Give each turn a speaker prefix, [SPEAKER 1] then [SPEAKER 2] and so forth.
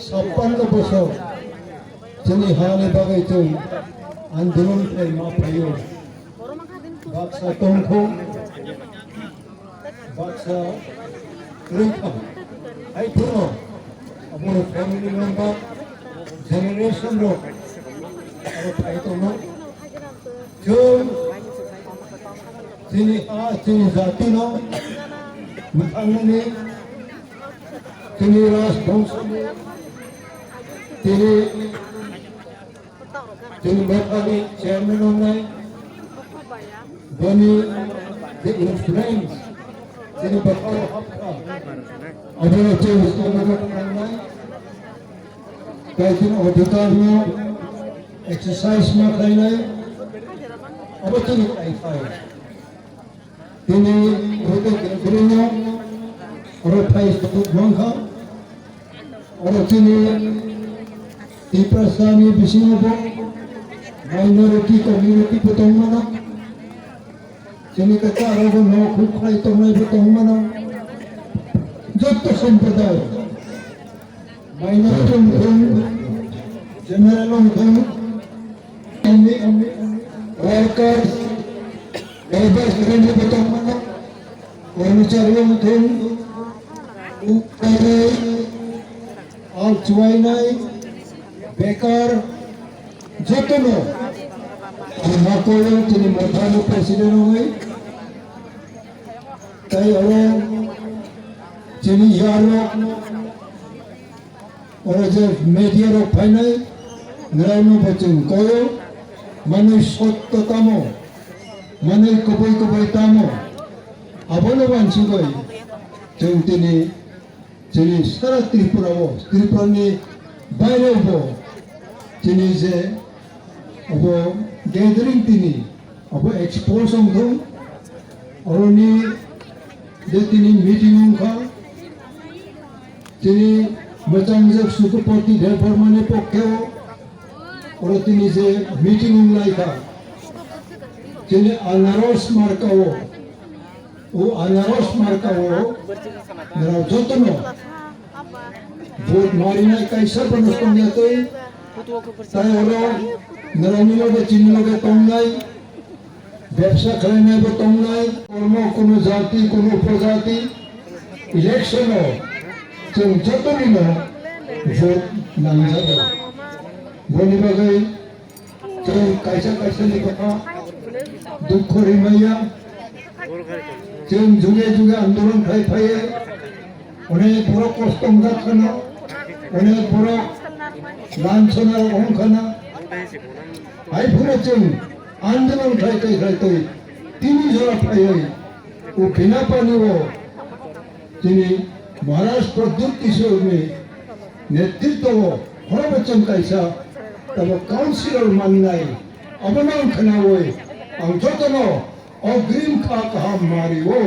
[SPEAKER 1] 56 जोंनि हानि बागै जों आन्दोलननिफ्राय मावफायो बाक्सा टंखौ बाक्सा रैखा आइफोराव बर' फेमिलि मेम्बार जेनेरेशन रक आरो फाइटमोन जों जोंनि हा जोंनि जातिनाव बिथांमोननि जोंनि राजबंशनि दिनै जोंनि मेघालय चेयारमेन होनाय बनि the influence जोंनि बाथौ हाबा आरो जों समाजआव थांनाय गायजों अधिकारनो एक्सारसाइज माखायनाय आरो जोंनि आइफाय दिनै रोदे गेलेगिरिनो आरो फाइस मंखा आरो जोंनि दिप्रासानि बिसिङावबो माइनरिटि कमिउनिटिबो दंमोन जोंनि खाथि आरोबो न'खौ खाय दंनायबो दंमोन जत सम्प्रदाय माइनरिटि होन जेनेरेल होन वर्कर्स लेबर श्रेणीबो दंमोन कर्मचारि होन उपाय आलचुवायनाय बेकार जतनो माकोलो जोंनि मोनफ्रोमबो प्रेसिडेन्ट होय ताई आरो जोंनि यारो आरो जे मेडिया रक फायनाय नरायनो बचन कोयो माने सत्य तामो माने कबै तामो आबोनो बानसिगय जों दिनै जोंनि सारा त्रिपुरानि बायरावबो दिनै जे अब गेदारिं दिनै अब एक्सपोजन दं अरनि जे दिनै मिटिं ओंखा दिनै मोजां जे सुखपति देवबर्मानि पक्षेव और दिनै जे मिटिं लायखा दिनै आनारस मार्काव आनारस मार्काव जतनो भोट मारिनाय कैसा बनस्पति जाते ताई हलो नरायनि लगे चिनि लगे तंगनाय व्यवसा खालामनायबो तंगनाय कर्म कोनो जाति कोनो उपजाति इलेक्शनाव जों जतनिनो भोट नांजाबो बनि बागै जों कैसा कथा दुख रिमाया जों जुगे जुगे आंदोलन फायो अनेक बर' खस्थ' मोनगासिनो अनेक बर' लांछना अहंखाना आइफोरा जों आंदोलन खालाय तिनि जरा फायै उ बिना पानिव दिनै महाराज प्रद्युत किशोरनि नेतृत्व हरबचन कैसा तब काउंसिलर माननाय अबनां खनावै आं जतनो अग्रिम खा कहा मारिवो